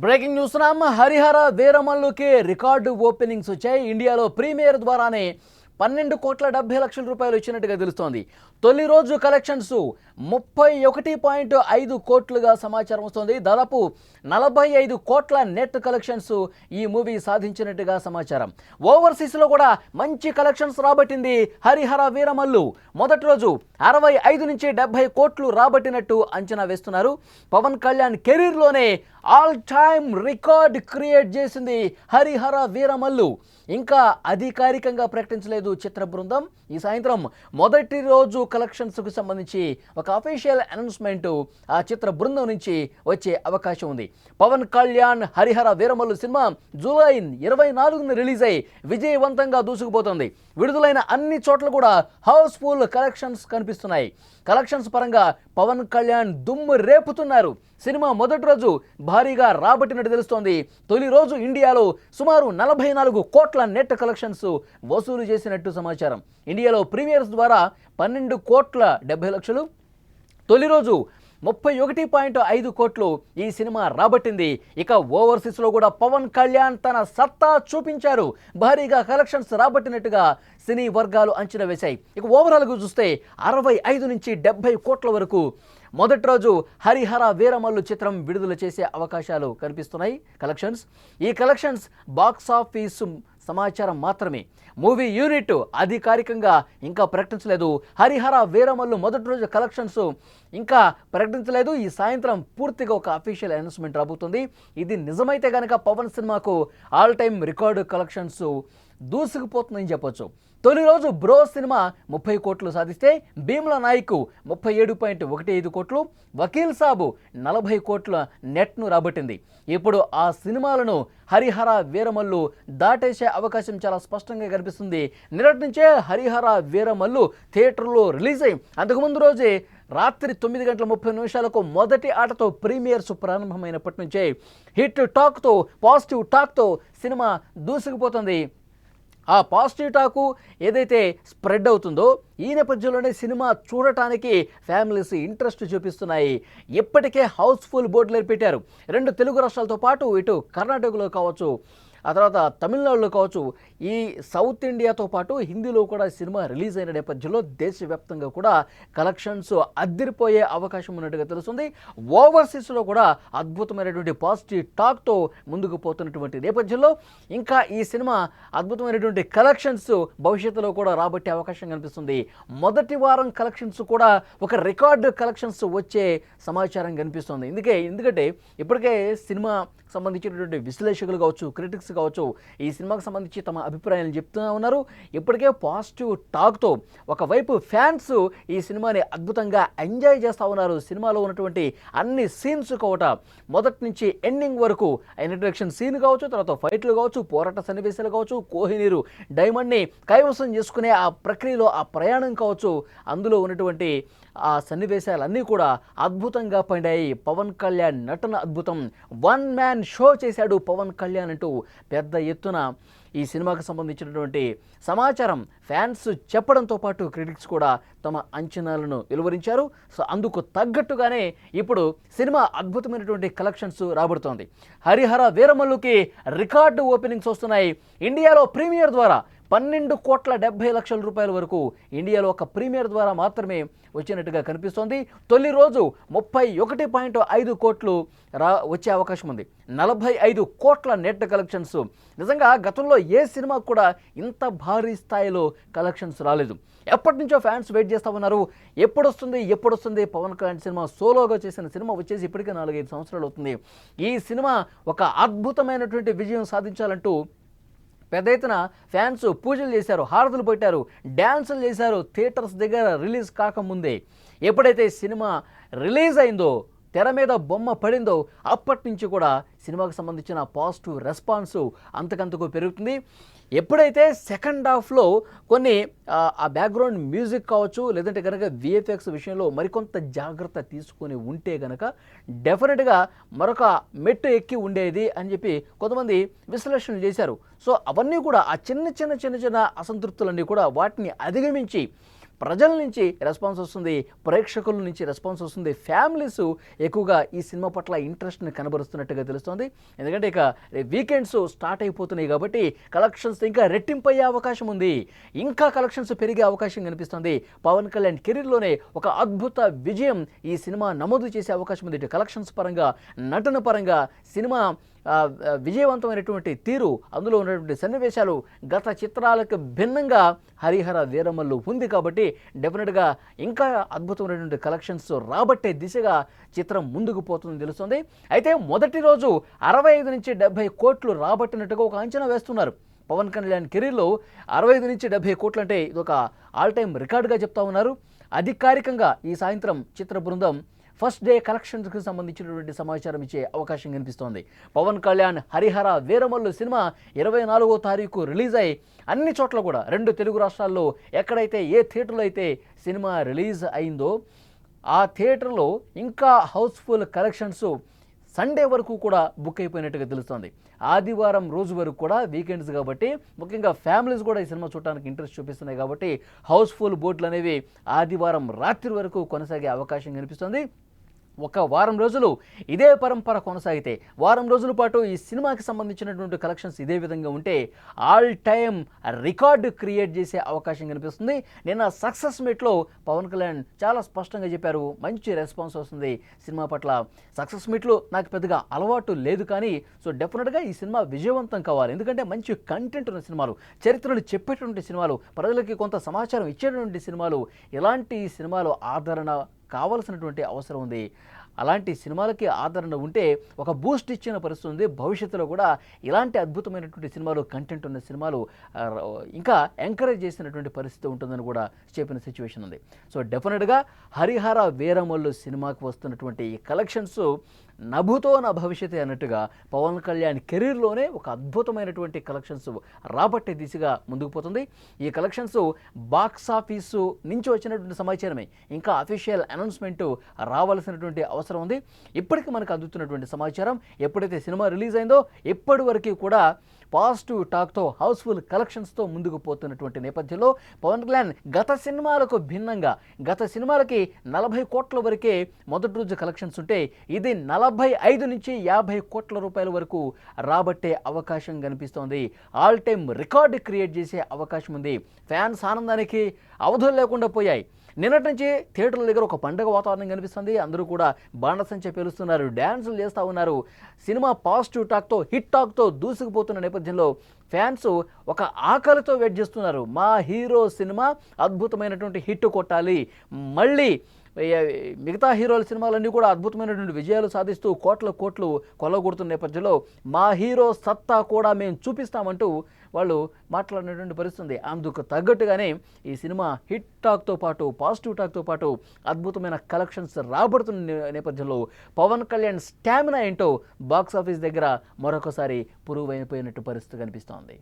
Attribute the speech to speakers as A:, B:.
A: Breaking news Harihara వీరమల్లుకి record openings వచ్చాయి. ఇండియాలో ప్రీమియర్ ద్వారానే 12,70,00,000 రూపాయలు వచ్చినట్టుగా తెలుస్తోంది. తొలి రోజు కలెక్షన్స్ 31.5 కోట్లుగా సమాచారం వస్తోంది. దాదాపు 45 కోట్ల నెట్ కలెక్షన్స్ ఈ మూవీ సాధించినట్టుగా సమాచారం. ఓవర్సీస్లో కూడా మంచి కలెక్షన్స్ రాబట్టింది హరిహర వీరమల్లు. మొదటి రోజు 65 నుంచి 70 కోట్లు రాబట్టినట్టు అంచనా వేస్తున్నారు. పవన్ కళ్యాణ్ కెరీర్లోనే ఆల్ టైమ్ రికార్డ్ క్రియేట్ చేసింది హరిహర వీరమల్లు. ఇంకా అధికారికంగా ప్రకటించలేదు చిత్ర బృందం. ఈ సాయంత్రం మొదటి రోజు కలెక్షన్స్కు సంబంధించి ఒక అఫీషియల్ అనౌన్స్మెంట్ ఆ చిత్ర బృందం నుంచి వచ్చే అవకాశం ఉంది. పవన్ కళ్యాణ్ హరిహర వీరమల్లు సినిమా జూలై 24న రిలీజ్ అయి విజయవంతంగా దూసుకుపోతుంది. విడుదలైన అన్ని చోట్ల కూడా హౌస్ఫుల్ కలెక్షన్స్ కనిపిస్తున్నాయి. కలెక్షన్స్ పరంగా పవన్ కళ్యాణ్ దుమ్ము రేపుతున్నారు. సినిమా మొదటి రోజు భారీగా రాబట్టినట్టు తెలుస్తోంది. తొలి రోజు ఇండియాలో సుమారు 44 కోట్ల నెట్ కలెక్షన్స్ వసూలు చేసినట్టు సమాచారం. ఇండియాలో ప్రీమియర్స్ ద్వారా 12,70,00,000, తొలి రోజు 31.5 కోట్లు ఈ సినిమా రాబట్టింది. ఇక ఓవర్సీస్లో కూడా పవన్ కళ్యాణ్ తన సత్తా చూపించారు. భారీగా కలెక్షన్స్ రాబట్టినట్టుగా సినీ వర్గాలు అంచనా వేశాయి. ఇక ఓవరాల్గా చూస్తే 65 నుంచి 70 కోట్ల వరకు మొదటి రోజు హరిహర వీరమల్లు చిత్రం విడుదల చేసే అవకాశాలు కనిపిస్తున్నాయి. ఈ కలెక్షన్స్ బాక్స్ ఆఫీస్ సమాచారం మాత్రమే. మూవీ యూనిట్ అధికారికంగా ఇంకా ప్రకటించలేదు. హరిహర వీరమల్లు మొదటి రోజు కలెక్షన్స్ ఇంకా ప్రకటించలేదు. ఈ సాయంత్రం పూర్తిగా ఒక అఫీషియల్ అనౌన్స్మెంట్ రాబోతుంది. ఇది నిజమైతే కనుక పవన్ సినిమాకు ఆల్ టైమ్ రికార్డు కలెక్షన్స్ దూసుకుపోతుందని చెప్పొచ్చు. తొలి రోజు బ్రో సినిమా 30 కోట్లు సాధిస్తే భీమ్లా నాయక్ 37.15 కోట్లు, వకీల్ సాబు 40 కోట్ల నెట్ను రాబట్టింది. ఇప్పుడు ఆ సినిమాలను హరిహర వీరమల్లు దాటేసే అవకాశం చాలా స్పష్టంగా కనిపిస్తుంది. నిన్నటి నుంచే హరిహర వీరమల్లు థియేటర్లో రిలీజ్ అయ్యి అంతకుముందు రోజే రాత్రి 9:30 మొదటి ఆటతో ప్రీమియర్స్ ప్రారంభమైనప్పటి నుంచే హిట్ టాక్తో పాజిటివ్ టాక్తో సినిమా దూసుకుపోతుంది. ఆ పాజిటివ్ టాకు ఏదైతే స్ప్రెడ్ అవుతుందో ఈ నేపథ్యంలోనే సినిమా చూడటానికి ఫ్యామిలీస్ ఇంట్రెస్ట్ చూపిస్తున్నాయి. ఇప్పటికే హౌస్ఫుల్ బోర్డులు పెట్టారు. 2 తెలుగు రాష్ట్రాలతో పాటు ఇటు కర్ణాటకలో కావచ్చు, ఆ తర్వాత తమిళనాడులో కావచ్చు, ఈ సౌత్ ఇండియాతో పాటు హిందీలో కూడా సినిమా రిలీజ్ అయిన నేపథ్యంలో దేశవ్యాప్తంగా కూడా కలెక్షన్స్ అద్దిరిపోయే అవకాశం ఉన్నట్టుగా తెలుస్తుంది. ఓవర్సీస్లో కూడా అద్భుతమైనటువంటి పాజిటివ్ టాక్తో ముందుకు పోతున్నటువంటి నేపథ్యంలో ఇంకా ఈ సినిమా అద్భుతమైనటువంటి కలెక్షన్స్ భవిష్యత్తులో కూడా రాబట్టే అవకాశం కనిపిస్తుంది. మొదటి వారం కలెక్షన్స్ కూడా ఒక రికార్డు కలెక్షన్స్ వచ్చే సమాచారం కనిపిస్తుంది. ఎందుకంటే ఇప్పటికే సినిమా సంబంధించినటువంటి విశ్లేషకులు కావచ్చు, క్రిటిక్స్ కావచ్చు, ఈ సినిమాకు సంబంధించి తమ అభిప్రాయాలు చెప్తూ ఉన్నారు. ఇప్పటికే పాజిటివ్ టాక్తో ఒకవైపు ఫ్యాన్స్ ఈ సినిమాని అద్భుతంగా ఎంజాయ్ చేస్తూ ఉన్నారు. సినిమాలో ఉన్నటువంటి అన్ని సీన్స్ కావట మొదటి నుంచి ఎండింగ్ వరకు ఇంట్రడక్షన్ సీన్ కావచ్చు, తర్వాత ఫైట్లు కావచ్చు, పోరాట సన్నివేశాలు కావచ్చు, కోహినీరు డైమండ్ని కైవసం చేసుకునే ఆ ప్రక్రియలో ఆ ప్రయాణం కావచ్చు, అందులో ఉన్నటువంటి ఆ సన్నివేశాలన్నీ కూడా అద్భుతంగా పండాయి. పవన్ కళ్యాణ్ నటన అద్భుతం. 1 మ్యాన్ షో చేశాడు పవన్ కళ్యాణ్ అంటూ పెద్ద ఎత్తున ఈ సినిమాకు సంబంధించినటువంటి సమాచారం ఫ్యాన్స్ చెప్పడంతో పాటు క్రిటిక్స్ కూడా తమ అంచనాలను వెలువరించారు. సో అందుకు తగ్గట్టుగానే ఇప్పుడు సినిమా అద్భుతమైనటువంటి కలెక్షన్స్ రాబడుతోంది. హరిహర వీరమల్లుకి రికార్డు ఓపెనింగ్స్ వస్తున్నాయి. ఇండియాలో ప్రీమియర్ ద్వారా 12,70,00,000 రూపాయల వరకు ఇండియాలో ఒక ప్రీమియర్ ద్వారా మాత్రమే వచ్చినట్టుగా కనిపిస్తోంది. తొలి రోజు 31.5 కోట్లు వచ్చే అవకాశం ఉంది. 45 కోట్ల నెట్ కలెక్షన్స్. నిజంగా గతంలో ఏ సినిమాకు కూడా ఇంత భారీ స్థాయిలో కలెక్షన్స్ రాలేదు. ఎప్పటి నుంచో ఫ్యాన్స్ వెయిట్ చేస్తూ ఉన్నారు. ఎప్పుడు వస్తుంది పవన్ కళ్యాణ్ సినిమా. సోలోగా చేసిన సినిమా వచ్చేసి ఇప్పటికే 4-5 సంవత్సరాలు అవుతుంది. ఈ సినిమా ఒక అద్భుతమైనటువంటి విజయం సాధించాలంటూ పెద్ద ఎత్తున ఫ్యాన్స్ పూజలు చేశారు, హారతులు పెట్టారు, డ్యాన్సులు చేశారు. థియేటర్స్ దగ్గర రిలీజ్ కాకముందే ఎప్పుడైతే సినిమా రిలీజ్ అయిందో, తెర మీద బొమ్మ పడిందో అప్పటి నుంచి కూడా సినిమాకు సంబంధించిన పాజిటివ్ రెస్పాన్స్ అంతకంతకు పెరుగుతుంది. ఎప్పుడైతే సెకండ్ హాఫ్లో కొన్ని ఆ బ్యాక్గ్రౌండ్ మ్యూజిక్ కావచ్చు, లేదంటే కనుక విఎఫ్ఎక్స్ విషయంలో మరికొంత జాగ్రత్త తీసుకొని ఉంటే కనుక డెఫినెట్గా మరొక మెట్టు ఎక్కి ఉండేది అని చెప్పి కొంతమంది విశ్లేషణలు చేశారు. సో అవన్నీ కూడా ఆ చిన్న అసంతృప్తులన్నీ కూడా వాటిని అధిగమించి ప్రజల నుంచి రెస్పాన్స్ వస్తుంది, ప్రేక్షకుల నుంచి రెస్పాన్స్ వస్తుంది, ఫ్యామిలీస్ ఎక్కువగా ఈ సినిమా పట్ల ఇంట్రెస్ట్ని కనబరుస్తున్నట్టుగా తెలుస్తోంది. ఎందుకంటే ఇక వీకెండ్స్ స్టార్ట్ అయిపోతున్నాయి కాబట్టి కలెక్షన్స్ ఇంకా రెట్టింపు అయ్యే అవకాశం ఉంది, ఇంకా కలెక్షన్స్ పెరిగే అవకాశం కనిపిస్తుంది. పవన్ కళ్యాణ్ కెరీర్లోనే ఒక అద్భుత విజయం ఈ సినిమా నమోదు చేసే అవకాశం ఉంది. ఇటు కలెక్షన్స్ పరంగా, నటన పరంగా సినిమా విజయవంతమైనటువంటి తీరు, అందులో ఉన్నటువంటి సన్నివేశాలు గత చిత్రాలకు భిన్నంగా హరిహర వీరమల్లు ఉంది కాబట్టి డెఫినెట్గా ఇంకా అద్భుతమైనటువంటి కలెక్షన్స్ రాబట్టే దిశగా చిత్రం ముందుకు పోతుందని తెలుస్తుంది. అయితే మొదటి రోజు 65 నుంచి 70 కోట్లు రాబట్టినట్టుగా ఒక అంచనా వేస్తున్నారు. పవన్ కళ్యాణ్ కెరీర్లో 65 నుంచి 70 కోట్లు అంటే ఇదొక ఆల్ టైమ్ రికార్డుగా చెప్తా ఉన్నారు. అధికారికంగా ఈ సాయంత్రం చిత్ర బృందం ఫస్ట్ డే కలెక్షన్స్కి సంబంధించినటువంటి సమాచారం ఇచ్చే అవకాశం కనిపిస్తోంది. పవన్ కళ్యాణ్ హరిహర వీరమల్లు సినిమా 24వ తారీఖు రిలీజ్ అయ్యి అన్ని చోట్ల కూడా 2 తెలుగు రాష్ట్రాల్లో ఎక్కడైతే ఏ థియేటర్లో అయితే సినిమా రిలీజ్ అయిందో ఆ థియేటర్లో ఇంకా హౌస్ఫుల్ కలెక్షన్స్ సండే వరకు కూడా బుక్ అయిపోయినట్టుగా తెలుస్తోంది. ఆదివారం రోజు వరకు కూడా వీకెండ్స్ కాబట్టి ముఖ్యంగా ఫ్యామిలీస్ కూడా ఈ సినిమా చూడడానికి ఇంట్రెస్ట్ చూపిస్తున్నాయి కాబట్టి హౌస్ఫుల్ బోర్డులు అనేవి ఆదివారం రాత్రి వరకు కొనసాగే అవకాశం కనిపిస్తుంది. ఒక వారం రోజులు ఇదే పరంపర కొనసాగితే, వారం రోజుల పాటు ఈ సినిమాకి సంబంధించినటువంటి కలెక్షన్స్ ఇదే విధంగా ఉంటే ఆల్ టైమ్ రికార్డు క్రియేట్ చేసే అవకాశం కనిపిస్తుంది. నిన్న సక్సెస్ మీట్లో పవన్ కళ్యాణ్ చాలా స్పష్టంగా చెప్పారు, మంచి రెస్పాన్స్ వస్తుంది సినిమా పట్ల. సక్సెస్ మీట్లు నాకు పెద్దగా అలవాటు లేదు కానీ డెఫినెట్గా ఈ సినిమా విజయవంతం కావాలి. ఎందుకంటే మంచి కంటెంట్ ఉన్న సినిమాలు, చరిత్రలు చెప్పేటువంటి సినిమాలు, ప్రజలకి కొంత సమాచారం ఇచ్చేటువంటి సినిమాలు, ఇలాంటి సినిమాలు ఆదరణ కావాల్సినటువంటి అవసరం ఉంది. అలాంటి సినిమాలకి ఆదరణ ఉంటే ఒక బూస్ట్ ఇచ్చిన పరిస్థితి ఉంది. భవిష్యత్తులో కూడా ఇలాంటి అద్భుతమైనటువంటి సినిమాలు, కంటెంట్ ఉన్న సినిమాలు ఇంకా ఎంకరేజ్ చేసినటువంటి పరిస్థితి ఉంటుందని కూడా చెప్పిన సిచ్యువేషన్ ఉంది. డెఫినెట్గా హరిహర వీరమల్లు సినిమాకు వస్తున్నటువంటి ఈ కలెక్షన్స్ నభుతో నా భవిష్యత్తు అన్నట్టుగా పవన్ కళ్యాణ్ కెరీర్లోనే ఒక అద్భుతమైనటువంటి కలెక్షన్స్ రాబట్టే దిశగా ముందుకు పోతుంది. ఈ కలెక్షన్స్ బాక్స్ ఆఫీసు నుంచి వచ్చినటువంటి సమాచారమే, ఇంకా అఫీషియల్ అనౌన్స్మెంట్ రావాల్సినటువంటి అవసరం ఉంది. ఇప్పటికీ మనకు అందుతున్నటువంటి సమాచారం, ఎప్పుడైతే సినిమా రిలీజ్ అయిందో ఇప్పటి వరకు కూడా పాజిటివ్ టాక్తో, హౌస్ఫుల్ కలెక్షన్స్తో ముందుకు పోతున్నటువంటి నేపథ్యంలో పవన్ కళ్యాణ్ గత సినిమాలకు భిన్నంగా, గత సినిమాలకి 40 కోట్ల వరకే మొదటి రోజు కలెక్షన్స్ ఉంటే ఇది 45 నుంచి 50 కోట్ల రూపాయల వరకు రాబట్టే అవకాశం కనిపిస్తోంది. ఆల్ టైమ్ రికార్డు క్రియేట్ చేసే అవకాశం ఉంది. ఫ్యాన్స్ ఆనందానికి అవధులు లేకుండా పోయాయి. నిన్నటి నుంచి థియేటర్ల దగ్గర ఒక పండుగ వాతావరణం కనిపిస్తుంది. అందరూ కూడా బాణసంచ పేలుస్తున్నారు, డ్యాన్సులు చేస్తూ ఉన్నారు. సినిమా పాజిటివ్ టాక్తో, హిట్ టాక్తో దూసుకుపోతున్న నేపథ్యంలో ఫ్యాన్స్ ఒక ఆకలితో వెయిట్ చేస్తున్నారు. మా హీరో సినిమా అద్భుతమైనటువంటి హిట్ కొట్టాలి, మళ్ళీ మిగతా హీరోల సినిమాలన్నీ కూడా అద్భుతమైనటువంటి విజయాలు సాధిస్తూ కోట్లు కొల్లగొడుతున్న నేపథ్యంలో మా హీరో సత్తా కూడా మేము చూపిస్తామంటూ వాళ్ళు మాట్లాడినటువంటి పరిస్థితి. అందుకు తగ్గట్టుగానే ఈ సినిమా హిట్ టాక్తో పాటు, పాజిటివ్ టాక్తో పాటు అద్భుతమైన కలెక్షన్స్ రాబడుతున్న నేపథ్యంలో పవన్ కళ్యాణ్ స్టామినా ఏంటో బాక్స్ ఆఫీస్ దగ్గర మరొకసారి పురువైపోయినట్టు పరిస్థితి కనిపిస్తోంది.